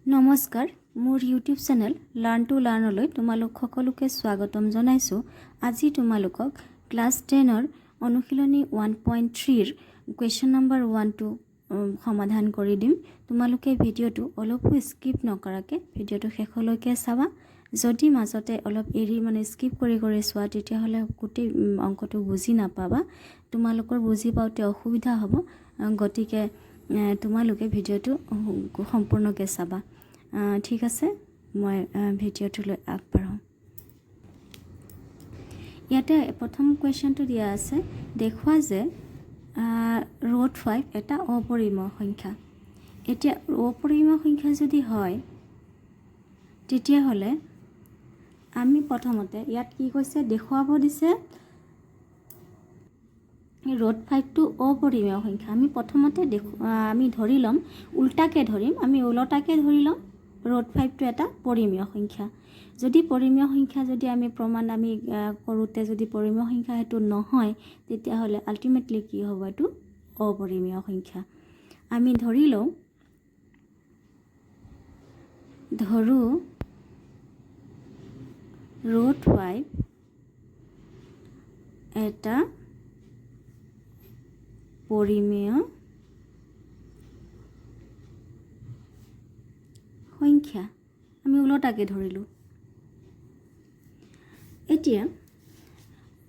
নমস্কাৰ মোৰ YouTube channel learn two লাৰ্ণলৈ তোমালোক সকলোকে স্বাগতম জনাইছোঁ। আজি তোমালোকক ক্লাছ 10ৰ অনুশীলনী 1.3ৰ কুৱেশ্যন নম্বৰ 1 সমাধান কৰি দিম। তোমালোকে ভিডিঅ'টো অলপো স্কিপ নকৰাকে ভিডিঅ'টো শেষলৈকে চাবা। যদি মাজতে অলপ এৰি স্কিপ কৰি চোৱা তেতিয়াহ'লে গোটেই অংকটো বুজি নাপাবা। তোমালোকৰ বুজি পাওঁতে অসুবিধা হ'ব, গতিকে তোমালোকে ভিডিঅ'টো সম্পূৰ্ণকৈ চাবা। ঠিক আছে, মই ভিডিঅ'টোলৈ আগবাঢ়ো। ইয়াতে প্ৰথম কুৱেশ্যনটো দিয়া আছে, দেখুওৱা যে ৰুট 5 এটা অপৰিমেয় সংখ্যা। এতিয়া অপৰিমেয় সংখ্যা যদি হয় তেতিয়াহ'লে আমি প্ৰথমতে ইয়াত কি কৈছে দেখুৱাব দিছে ৰুট 5টো অপৰিমেয় সংখ্যা। আমি প্ৰথমতে আমি ধৰি ল'ম, উল্টাকৈ ধৰিম, আমি ওলটাকৈ ধৰি ল'ম ৰুট 5টো এটা পৰিমেয় সংখ্যা। যদি পৰিমেয় সংখ্যা যদি আমি প্ৰমাণ কৰোঁতে যদি পৰিমেয় সংখ্যা সেইটো নহয় তেতিয়াহ'লে আল্টিমেটলি কি হ'ব, এইটো অপৰিমেয় সংখ্যা। আমি ধৰি লওঁ, ধৰোঁ ৰুট 5 এটা পৰিমেয় সংখ্যা। আমি ওলটাকৈ ধৰিলোঁ। এতিয়া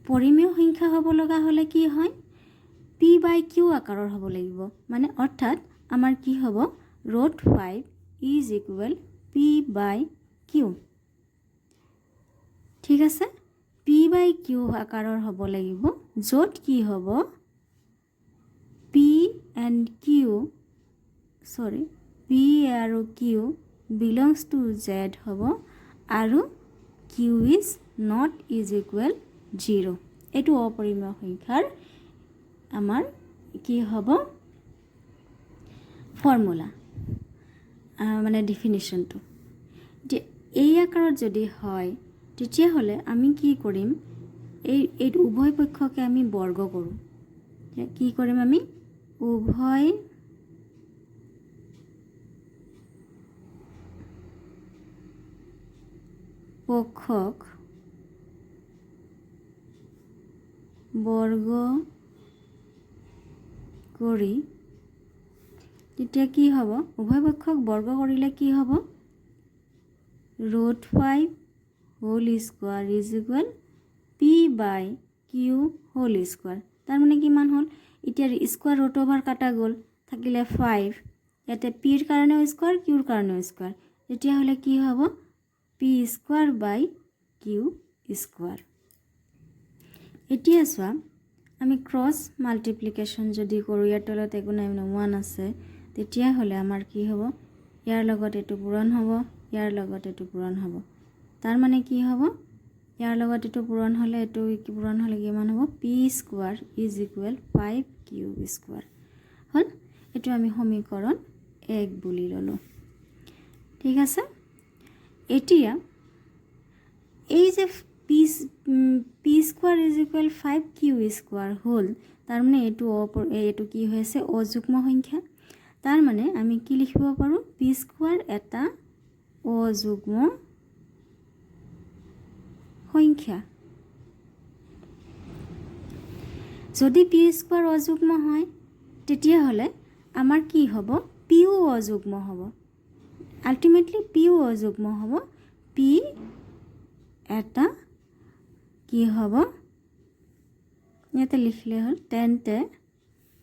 পৰিমেয় সংখ্যা হ'ব লগা হ'লে কি হয়, p/q আকাৰৰ হ'ব লাগিব। অৰ্থাৎ আমাৰ কি হ'ব, ৰুট 5 ইজ ইকুৱেল p/q। ঠিক আছে, p/q আকাৰৰ হ'ব লাগিব, য'ত কি হ'ব p আৰু q belongs to z হ'ব আৰু q is not is equal 0। এইটো অপৰিমেয় সংখ্যাৰ আমাৰ কি হ'ব ফৰ্মুলা, ডেফিনিশ্যনটো। এই আকাৰত যদি হয় তেতিয়াহ'লে আমি কি কৰিম, এই উভয় পক্ষকে আমি বৰ্গ কৰোঁ। কি কৰিম, আমি উভয় পক্ষক বৰ্গ কৰি তেতিয়া কি হ'ব, উভয় পক্ষক বৰ্গ কৰিলে কি হ'ব, root 5 whole square is equal p/q whole square. তাৰমানে কিমান হ'ল, এতিয়া স্কোৱাৰ ৰুট অভাৰ কাটা গ'ল, থাকিলে 5, ইয়াতে পিৰ কাৰণেও স্কোৱাৰ কিউৰ কাৰণেও স্কোৱাৰ, তেতিয়াহ'লে কি হ'ব p স্কোৱাৰ বাই কিউ স্কোৱাৰ। এতিয়া চোৱা, আমি ক্ৰছ মাল্টিপ্লিকেশ্যন যদি কৰোঁ, ইয়াৰ তলত একো নাই 1 আছে, তেতিয়াহ'লে আমাৰ কি হ'ব, ইয়াৰ লগত এইটো পূৰণ হ'ব, ইয়াৰ লগত এইটো পূৰণ হ'ব। তাৰমানে কি হ'ব, ইয়াৰ লগত এইটো পূৰণ হ'লে এইটো পূৰণ হ'লে কিমান হ'ব, p square is equal 5q square হ'ল। এইটো আমি সমীকৰণ 1 বুলি ল'লোঁ। ঠিক আছে, এতিয়া এই যে p square is equal 5q square হ'ল, তাৰমানে এইটো কি হৈছে অযুগ্ম সংখ্যা। তাৰমানে আমি কি লিখিব পাৰোঁ, p স্কোৱাৰ এটা অযুগ্ম সংখ্যা। যদি p স্কোৱাৰ অযুগ্ম হয় তেতিয়াহ'লে আমাৰ কি হ'ব, pও অযুগ্ম হ'ব। আল্টিমেটলি pও অযুগ্ম হ'ব। p এটা কি হ'ব, ইয়াতে লিখিলে হ'ল, তেন্তে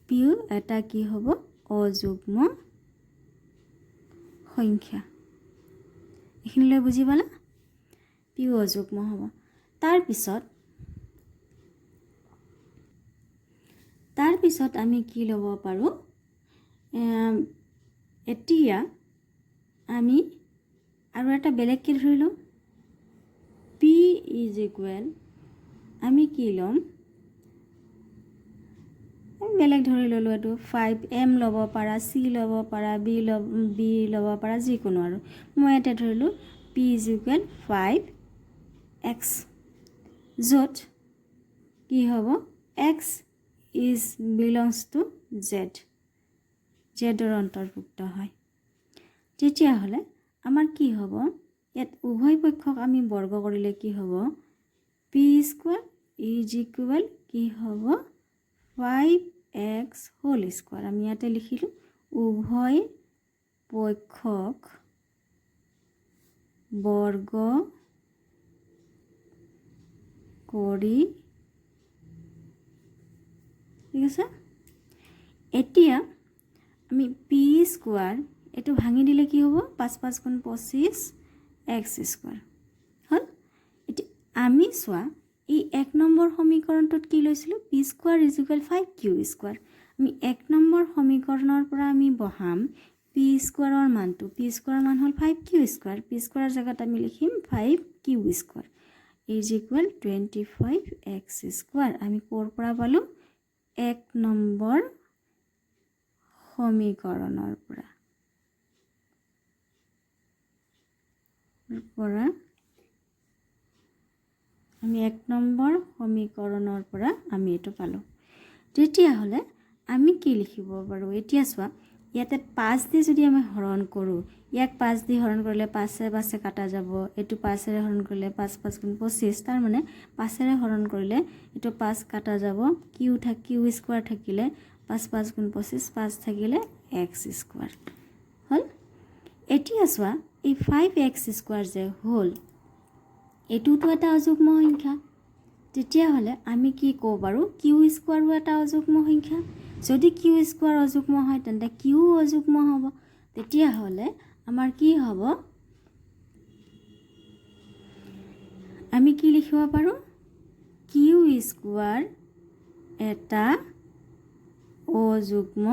pও এটা কি হ'ব, অযুগ্ম সংখ্যা। এইখিনিলৈ বুজি পালা, pও অযুগ্ম হ'ব। তাৰপিছত আমি কি ল'ব পাৰোঁ, এতিয়া আমি আৰু এটা বেলেগকৈ ধৰি লওঁ, p ইজ ইকুৱেল, আমি কি ল'ম, বেলেগ ধৰি ল'লোঁ, এইটো 5m ল'ব পাৰা, c ল'ব পাৰা, b ল'ব পাৰা, যিকোনো আৰু। মই এটা ধৰিলোঁ p ইজ ইকুৱেল 5x, য'ত কি হ'ব, x is belongs two z, জেডৰ অন্তৰ্ভুক্ত হয়। তেতিয়াহ'লে আমাৰ কি হ'ব ইয়াত উভয় পক্ষক আমি বৰ্গ কৰিলে কি হ'ব পি স্কোৱাৰ ইজ ইকুৱেল কি হ'ব 5x হোল স্কোৱাৰ আমি ইয়াতে লিখিলোঁ উভয় পক্ষক বৰ্গ কৰি ঠিক আছে এতিয়া আমি পি স্কোৱাৰ এইটো ভাঙি দিলে কি হ'ব 5 5 গুণ 25 x স্কোৱাৰ হ'ল এতিয়া আমি চোৱা এই 1 নম্বৰ সমীকৰণটোত কি লৈছিলোঁ P square is equal 5q square আমি 1 নম্বৰ সমীকৰণৰ পৰা আমি বহাম পি স্কোৱাৰৰ মানটো পি স্কোৱাৰৰ মান হ'ল 5q স্কোৱাৰ পি স্কোৱাৰৰ জেগাত আমি লিখিম 5q square is equal 25x square আমি ক'ৰ পৰা পালোঁ 1 নম্বৰ সমীকৰণৰ পৰা আমি 1 নম্বৰ সমীকৰণৰ পৰা আমি এইটো পালোঁ তেতিয়াহ'লে আমি কি লিখিব পাৰোঁ এতিয়া চোৱা ইয়াতে 5 দি যদি আমি হৰণ কৰোঁ ইয়াক 5 দি হৰণ কৰিলে 5 কাটা যাব এইটো 5 ৰে হৰণ কৰিলে 5 5 গুণ 25 তাৰ মানে 5 ৰে হৰণ কৰিলে এইটো 5 কাটা যাব q স্কোৱাৰ থাকিলে 5 5 গুণ 25 5 থাকিলে x স্কোৱাৰ হ'ল এতিয়া চোৱা এই 5x স্কোৱাৰ যে হ'ল এইটোতো এটা অযুগ্ম সংখ্যা তেতিয়াহ'লে আমি কি ক'ব পাৰোঁ q স্কোৱাৰো এটা অযুগ্ম সংখ্যা যদি q স্কোৱাৰ অযুগ্ম হয় তেন্তে q অযুগ্ম হ'ব তেতিয়াহ'লে আমাৰ কি হ'ব আমি কি লিখিব পাৰোঁ q স্কোৱাৰ এটা অযুগ্ম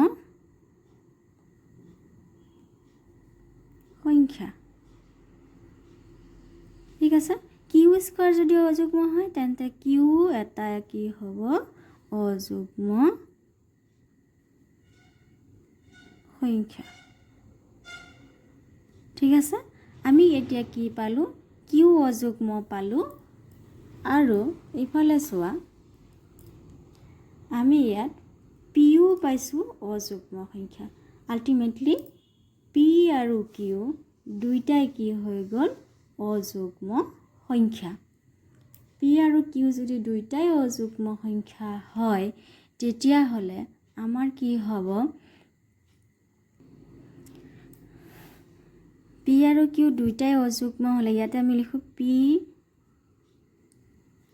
সংখ্যা ঠিক আছে q স্কোৱাৰ যদি অযুগ্ম হয় তেন্তে q এটা কি হ'ব অযুগ্ম সংখ্যা ঠিক আছে আমি এতিয়া কি পালোঁ q অযুগ্ম পালোঁ আৰু এইফালে চোৱা আমি ইয়াত পিও পাইছোঁ অযুগ্ম সংখ্যা আল্টিমেটলি পি আৰু কিউ দুইটাই কি হৈ গ'ল অযুগ্ম সংখ্যা পি আৰু কিউ যদি দুইটাই অযুগ্ম সংখ্যা হয় তেতিয়াহ'লে আমাৰ কি হ'ব পি আৰু কিউ দুইটাই অযুগ্ম হ'লে ইয়াতে আমি লিখোঁ পি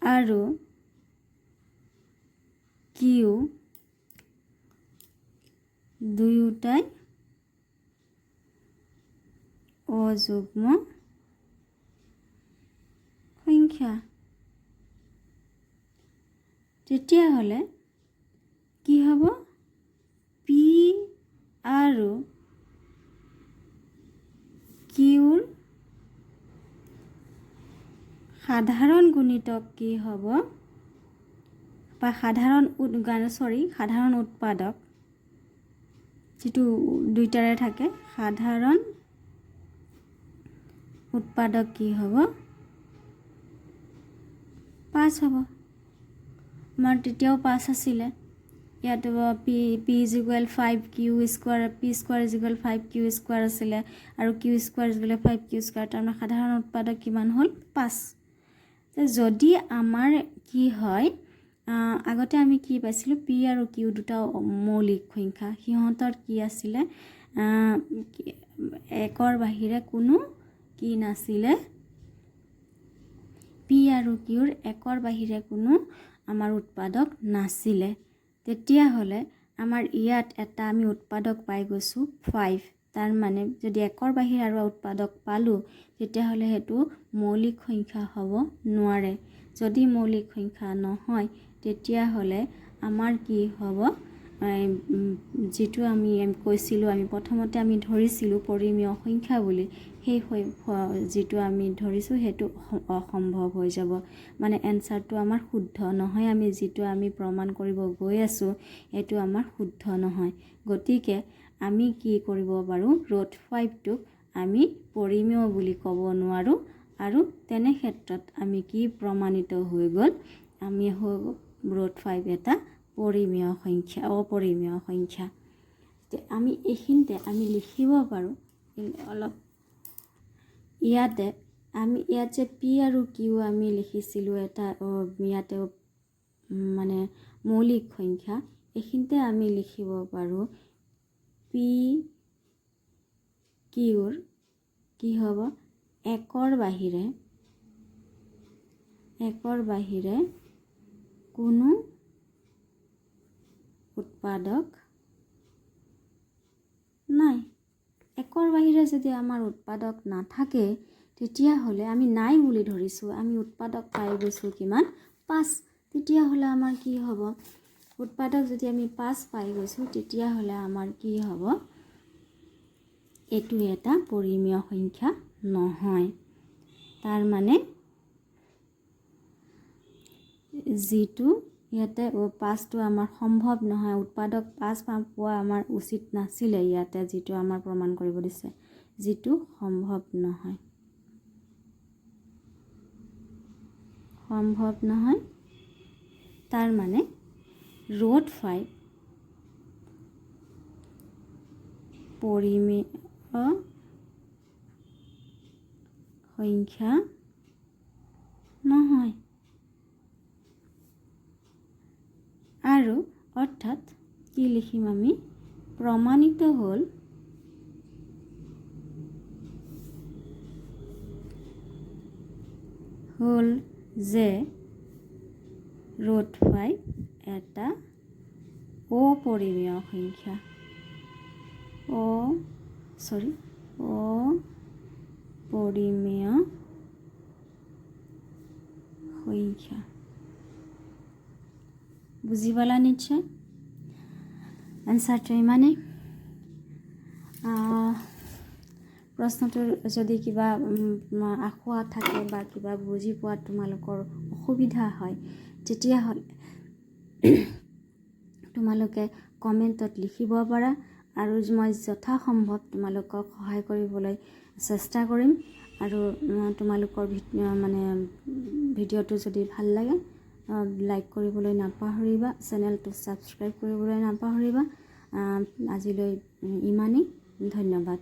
আৰু কিউ দুয়োটাই অযুগ্ম সংখ্যা তেতিয়াহ'লে কি হ'ব পি আৰু কিউৰ সাধাৰণ গুণিতক কি হ'ব বা সাধাৰণ উৎপাদক যেটো দুইটাৰে থাকে সাধাৰণ উৎপাদক কি হ'ব 5 হ'ব আমাৰ তেতিয়াও 5 আছিলে ইয়াত p is equal 5q square p square is equal 5q square আছিলে আৰু q square is equal 5q square তাৰমানে সাধাৰণ উৎপাদক কিমান হ'ল 5 যদি আমাৰ কি হয় আগতে আমি কি পাইছিলোঁ p আৰু q দুটা মৌলিক সংখ্যা সিহঁতৰ কি আছিলে একৰ বাহিৰে কোনো কি নাছিলে p আৰু qৰ একৰ বাহিৰে কোনো আমাৰ উৎপাদক নাছিলে তেতিয়াহ'লে আমাৰ ইয়াত এটা আমি উৎপাদক পাই গৈছোঁ 5 তাৰ মানে যদি একৰ বাহিৰে আৰু উৎপাদক পালোঁ তেতিয়াহ'লে হেতু মৌলিক সংখ্যা হ'ব নোৱাৰে যদি মৌলিক সংখ্যা নহয় তেতিয়াহ'লে আমাৰ কি হ'ব যেটো আমি কৈছিলোঁ আমি প্ৰথমতে আমি ধৰিছিলোঁ পৰিমেয় সংখ্যা বুলি সেই যেটো আমি ধৰিছোঁ হেতু অসম্ভৱ হৈ যাব মানে এনসাৰটো আমাৰ শুদ্ধ নহয় আমি যেটো আমি প্ৰমাণ কৰিব গৈ আছোঁ এটো আমাৰ শুদ্ধ নহয় গতিকে আমি কি কৰিব পাৰোঁ ৰুট 5 টো আমি পৰিমেয় বুলি ক'ব নোৱাৰো আৰু তেনে ক্ষেত্ৰত আমি কি প্ৰমাণিত হৈ গ'ল আমি ৰুট 5 এটা পৰিমেয় সংখ্যা অপৰিমেয় সংখ্যা তে আমি এইখিনিতে আমি লিখিব পাৰোঁ অলপ ইয়াতে আমি ইয়াত যে পি আৰু কিউ আমি লিখিছিলোঁ এটা ইয়াতে মানে মৌলিক সংখ্যা, এইখিনিতে আমি লিখিব পাৰোঁ পি কিউৰ কি হ'ব, একৰ বাহিৰে কোনো উৎপাদক নাই। একৰ বাহিৰে যদি আমাৰ উৎপাদক নাথাকে তেতিয়াহ'লে আমি নাই বুলি ধৰিছোঁ, আমি উৎপাদক পাই গৈছোঁ কিমান 5, তেতিয়াহ'লে আমাৰ কি হ'ব, উৎপাদক যদি আমি 5 পাই গৈছোঁ তেতিয়াহ'লে আমাৰ কি হ'ব, এইটো এটা পৰিমেয় সংখ্যা নহয়। তাৰ মানে যিটো ইয়াতে 5টো আমাৰ সম্ভৱ নহয়, উৎপাদক 5 পোৱা আমাৰ উচিত নাছিলে, ইয়াতে যিটো আমাৰ প্ৰমাণ কৰিব দিছে, যিটো সম্ভৱ নহয়। তাৰ মানে ৰুট 5 পৰিমেয় সংখ্যা নহয়। আৰু অৰ্থাৎ কি লিখিম আমি, প্ৰমাণিত হ'ল যে ৰুট 5 এটা অপৰিমেয় সংখ্যা। অপৰিমেয় সংখ্যা। বুজি পালা নিশ্চয়? এনচাৰটো ইমানেই। প্ৰশ্নটোৰ যদি কিবা আসোঁৱাহ থাকে বা কিবা বুজি পোৱাত তোমালোকৰ অসুবিধা হয় তেতিয়াহ'লে তোমালোকে কমেণ্টত লিখিব পাৰা, আৰু মই যথাসম্ভৱ তোমালোকক সহায় কৰিবলৈ চেষ্টা কৰিম। আৰু তোমালোকৰ মানে ভিডিঅ'টো যদি ভাল লাগে লাইক কৰিবলৈ নাপাহৰিবা, চেনেলটো ছাবস্ক্ৰাইব কৰিবলৈ নাপাহৰিবা। আজিলৈ ইমানেই, ধন্যবাদ।